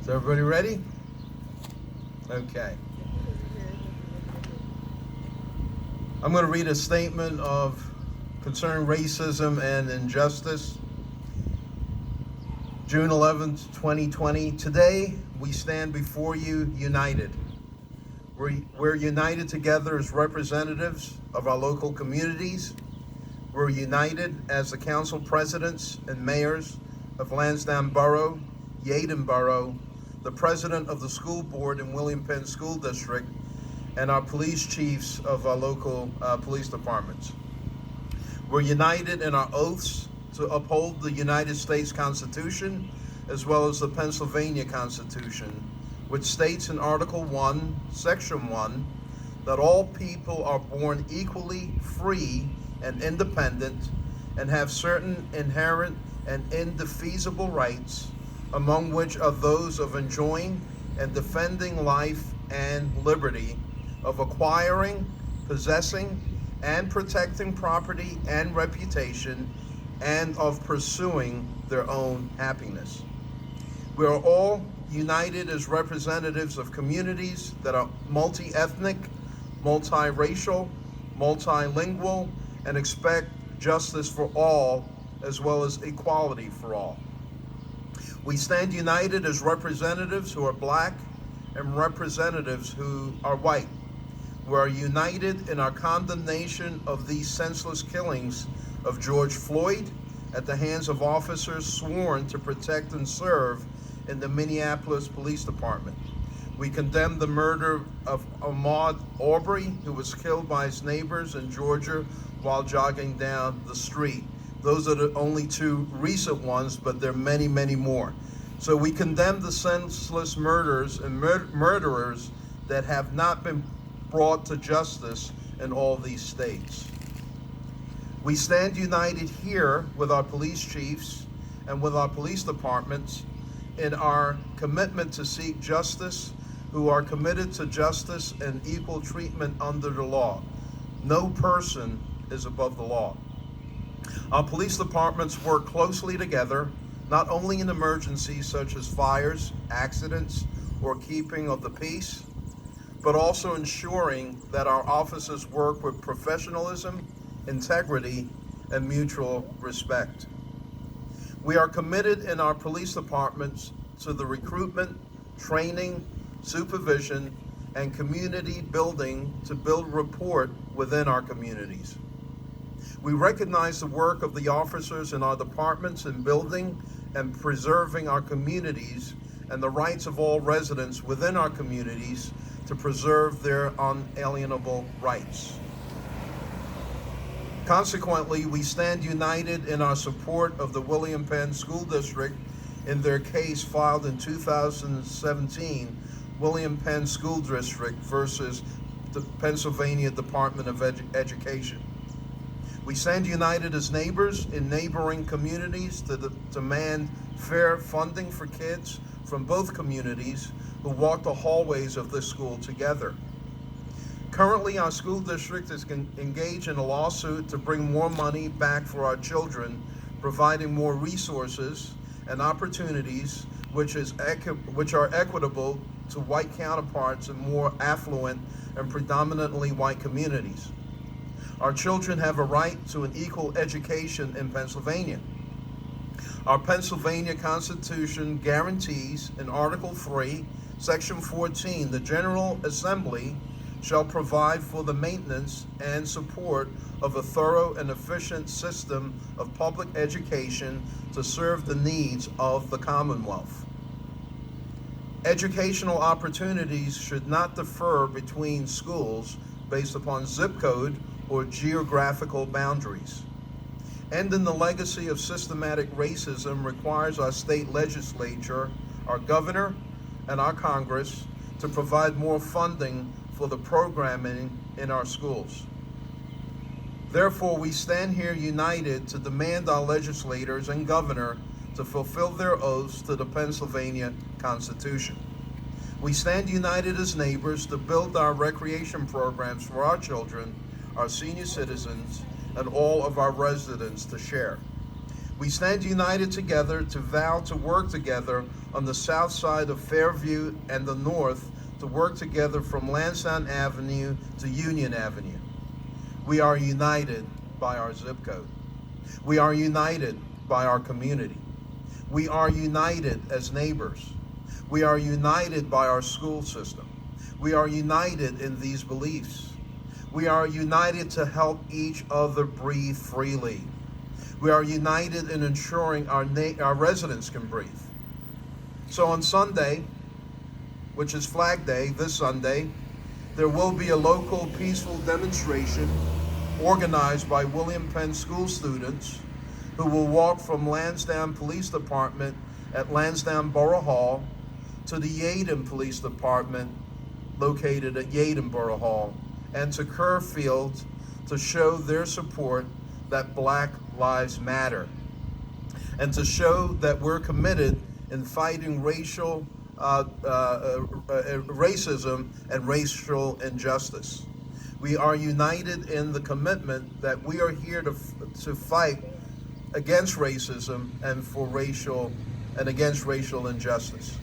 Is everybody ready? Okay. I'm going to read a statement concerning racism and injustice. June 11th, 2020. Today, we stand before you united. We're united together as representatives of our local communities. We're united as the council presidents and mayors of Lansdowne Borough, Yeadon Borough, the president of the school board in Penn School District, and our police chiefs of our local police departments. We're united in our oaths to uphold the United States Constitution as well as the Pennsylvania Constitution, which states in Article 1, Section 1, that all people are born equally free and independent and have certain inherent and indefeasible rights, among which are those of enjoying and defending life and liberty, of acquiring, possessing, and protecting property and reputation, and of pursuing their own happiness. We are all united as representatives of communities that are multi-ethnic, multiracial, multilingual, and expect justice for all as well as equality for all. We stand united as representatives who are Black and representatives who are white. We are united in our condemnation of these senseless killings of George Floyd at the hands of officers sworn to protect and serve in the Minneapolis Police Department. We condemn the murder of Ahmaud Arbery, who was killed by his neighbors in Georgia while jogging down the street. Those are the only two recent ones, but there are many, many more. So we condemn the senseless murders and murderers that have not been brought to justice in all these states. We stand united here with our police chiefs and with our police departments in our commitment to seek justice, who are committed to justice and equal treatment under the law. No person is above the law. Our police departments work closely together, not only in emergencies such as fires, accidents, or keeping of the peace, but also ensuring that our officers work with professionalism, integrity, and mutual respect. We are committed in our police departments to the recruitment, training, supervision, and community building to build rapport within our communities. We recognize the work of the officers in our departments in building and preserving our communities and the rights of all residents within our communities to preserve their unalienable rights. Consequently, we stand united in our support of the Penn School District in their case filed in 2017, Penn School District versus the Pennsylvania Department of Education. We stand united as neighbors in neighboring communities to demand fair funding for kids from both communities who walk the hallways of this school together. Currently, our school district is engaged in a lawsuit to bring more money back for our children, providing more resources and opportunities which are equitable to white counterparts in more affluent and predominantly white communities. Our children have a right to an equal education in Pennsylvania. Our Pennsylvania Constitution guarantees in Article 3, Section 14, the General Assembly shall provide for the maintenance and support of a thorough and efficient system of public education to serve the needs of the Commonwealth. Educational opportunities should not differ between schools based upon zip code or geographical boundaries. Ending the legacy of systematic racism requires our state legislature, our governor, and our Congress to provide more funding for the programming in our schools. Therefore, we stand here united to demand our legislators and governor to fulfill their oaths to the Pennsylvania Constitution. We stand united as neighbors to build our recreation programs for our children, our senior citizens, and all of our residents to share. We stand united together to vow to work together on the south side of Fairview and the north to work together from Lansdowne Avenue to Union Avenue. We are united by our zip code. We are united by our community. We are united as neighbors. We are united by our school system. We are united in these beliefs. We are united to help each other breathe freely. We are united in ensuring our residents can breathe. So on Sunday, which is Flag Day, this Sunday, there will be a local peaceful demonstration organized by William Penn school students who will walk from Lansdowne Police Department at Lansdowne Borough Hall to the Yeadon Police Department located at Yeadon Borough Hall and to Kerr Field to show their support that Black Lives Matter and to show that we're committed in fighting racism and racial injustice. We are united in the commitment that we are here to fight against racism and against racial injustice.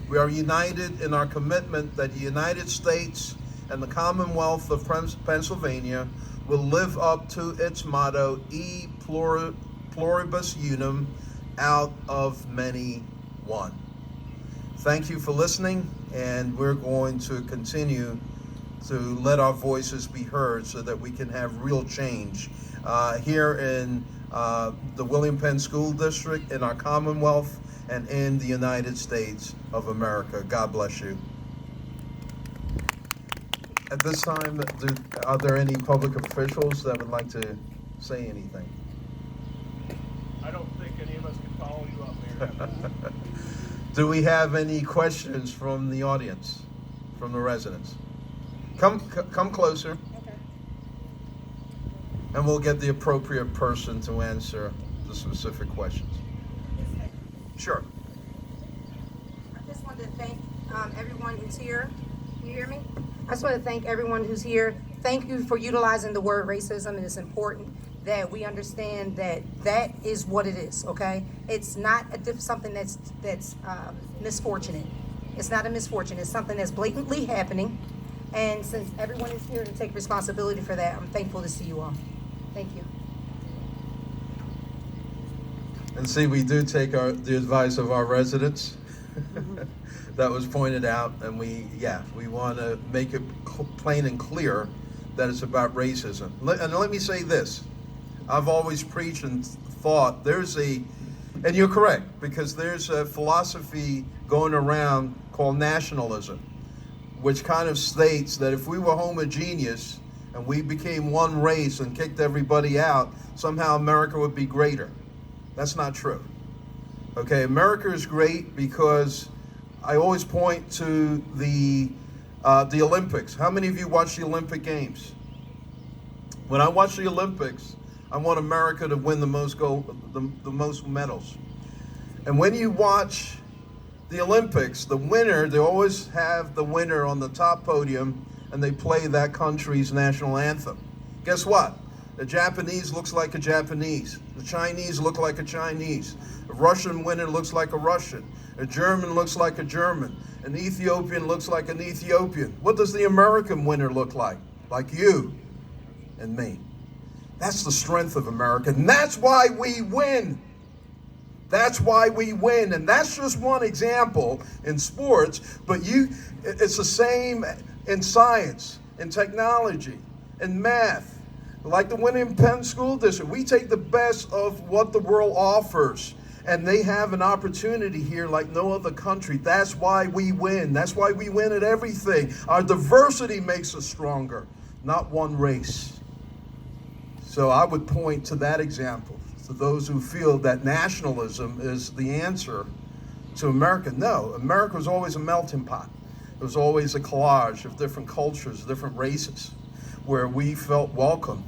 We are united in our commitment that the United States and the Commonwealth of Pennsylvania will live up to its motto, E pluribus unum, out of many, one. Thank you for listening, and we're going to continue to let our voices be heard so that we can have real change here in the William Penn School District, in our Commonwealth, and in the United States of America. God bless you. At this time, are there any public officials that would like to say anything? I don't think any of us can follow you up there. Do we have any questions from the audience, from the residents? Come closer. Okay. And we'll get the appropriate person to answer the specific questions. Sure. I just wanted to thank everyone who's here. Can you hear me? I just want to thank everyone who's here. Thank you for utilizing the word racism. It is important that we understand that that is what it is, okay? It's not something that's misfortunate. It's not a misfortune. It's something that's blatantly happening. And since everyone is here to take responsibility for that, I'm thankful to see you all. Thank you. And see, we do take the advice of our residents. That was pointed out, and we want to make it plain and clear that it's about racism. And let me say this. I've always preached and thought and you're correct, because there's a philosophy going around called nationalism, which kind of states that if we were homogeneous and we became one race and kicked everybody out, somehow America would be greater. That's not true. Okay, America is great because I always point to the Olympics. How many of you watch the Olympic Games? When I watch the Olympics, I want America to win the most most medals. And when you watch the Olympics, the winner, they always have the winner on the top podium, and they play that country's national anthem. Guess what? The Japanese looks like a Japanese. The Chinese look like a Chinese. A Russian winner looks like a Russian. A German looks like a German. An Ethiopian looks like an Ethiopian. What does the American winner look like? Like you and me. That's the strength of America, and that's why we win. That's why we win, and that's just one example in sports, but it's the same in science, in technology, in math. Like the William Penn School District, we take the best of what the world offers, and they have an opportunity here like no other country. That's why we win. That's why we win at everything. Our diversity makes us stronger, not one race. So I would point to that example, to those who feel that nationalism is the answer to America. No, America was always a melting pot. It was always a collage of different cultures, different races, where we felt welcome.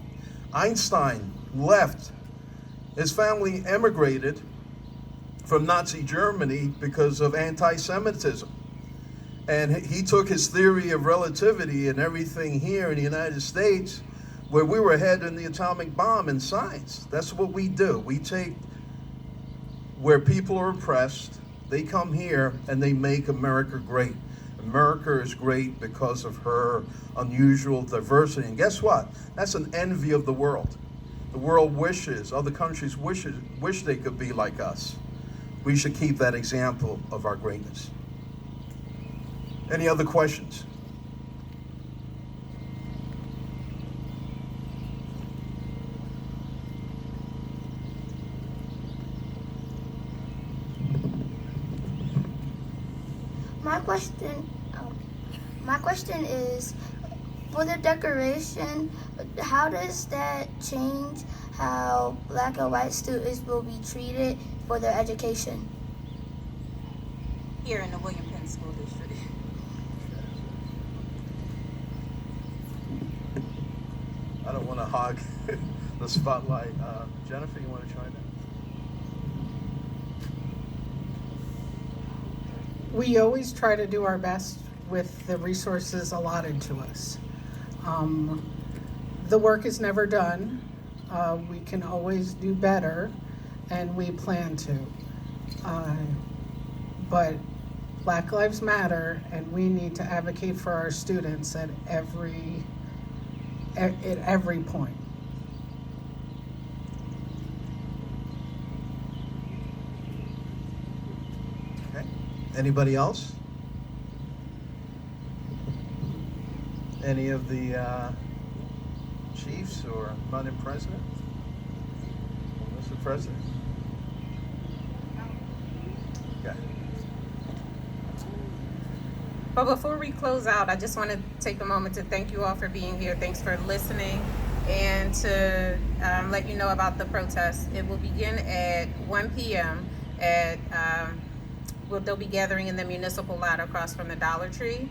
Einstein left. His family emigrated from Nazi Germany because of anti-Semitism. And he took his theory of relativity and everything here in the United States, where we were ahead in the atomic bomb in science. That's what we do. We take where people are oppressed, they come here and they make America great. America is great because of her unusual diversity. And guess what? That's an envy of the world. The world wishes, other countries wish they could be like us. We should keep that example of our greatness. Any other questions? My question is, for the decoration, how does that change how black and white students will be treated for their education? Here in the William Penn School District. I don't want to hog the spotlight. Jennifer, you want to try that? We always try to do our best with the resources allotted to us. The work is never done. We can always do better, and we plan to. But Black Lives Matter, and we need to advocate for our students at every point. Okay. Anybody else? Any of the chiefs or Madam President? Mr. President? Okay. But before we close out, I just want to take a moment to thank you all for being here. Thanks for listening, and to let you know about the protest. It will begin at 1 p.m. at they'll be gathering in the municipal lot across from the Dollar Tree,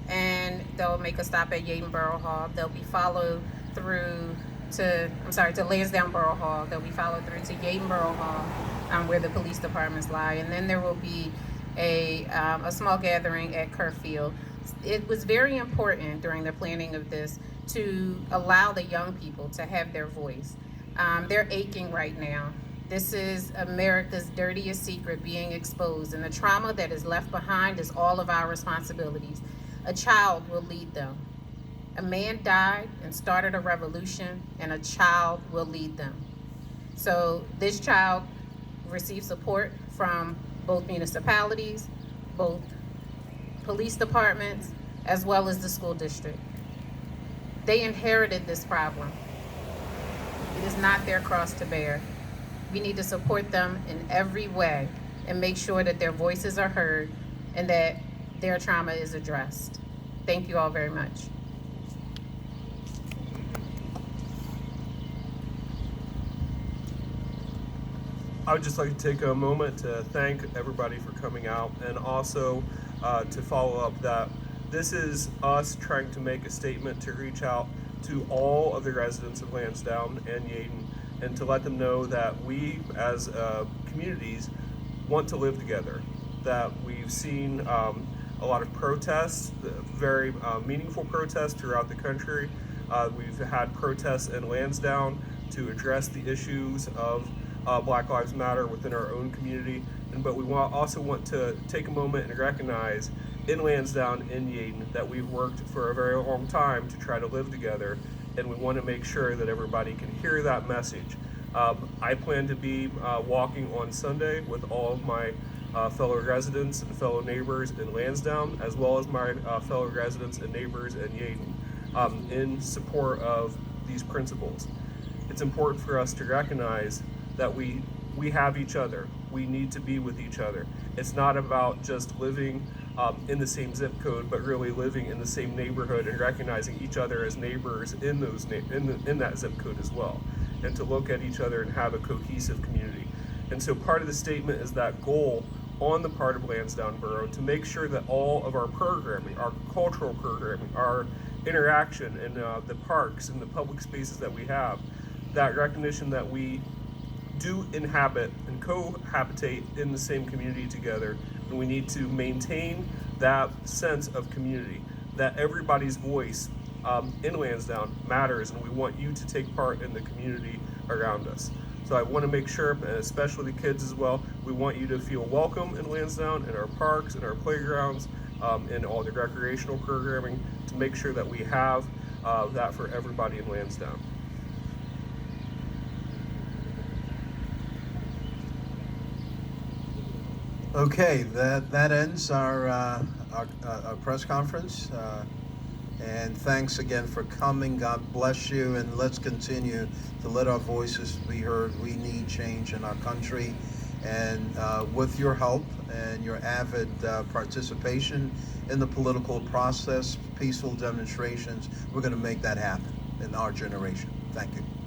and they'll make a stop at Yeadon Borough Hall. They'll be followed through to Lansdowne Borough Hall. They'll be followed through to Yeadon Borough Hall, where the police departments lie, and then there will be a small gathering at Kerr Field. It was very important during the planning of this to allow the young people to have their voice. They're aching right now. This is America's dirtiest secret being exposed, and the trauma that is left behind is all of our responsibilities. A child will lead them. A man died and started a revolution, and a child will lead them. So this child received support from both municipalities, both police departments, as well as the school district. They inherited this problem. It is not their cross to bear. We need to support them in every way and make sure that their voices are heard and that their trauma is addressed. Thank you all very much. I would just like to take a moment to thank everybody for coming out, and also to follow up that this is us trying to make a statement to reach out to all of the residents of Lansdowne and Yeadon, and to let them know that we as communities want to live together. That we've seen a lot of protests, very meaningful protests throughout the country. We've had protests in Lansdowne to address the issues of Black Lives Matter within our own community, but we also want to take a moment and recognize in Lansdowne and Yeadon that we've worked for a very long time to try to live together, and we want to make sure that everybody can hear that message. I plan to be walking on Sunday with all of my fellow residents and fellow neighbors in Lansdowne, as well as my fellow residents and neighbors in Yeadon, in support of these principles. It's important for us to recognize that we have each other. We need to be with each other. It's not about just living in the same zip code, but really living in the same neighborhood and recognizing each other as neighbors in those in that zip code as well, and to look at each other and have a cohesive community. And so part of the statement is that goal on the part of Lansdowne Borough to make sure that all of our programming, our cultural programming, our interaction in the parks and the public spaces that we have, that recognition that we do inhabit and cohabitate in the same community together, and we need to maintain that sense of community, that everybody's voice in Lansdowne matters, and we want you to take part in the community around us. So I want to make sure, especially the kids as well, we want you to feel welcome in Lansdowne, in our parks, in our playgrounds, in all the recreational programming, to make sure that we have that for everybody in Lansdowne. Okay, that ends our press conference. And thanks again for coming. God bless you, and let's continue to let our voices be heard. We need change in our country, and with your help and your avid participation in the political process, peaceful demonstrations, we're going to make that happen in our generation. Thank you.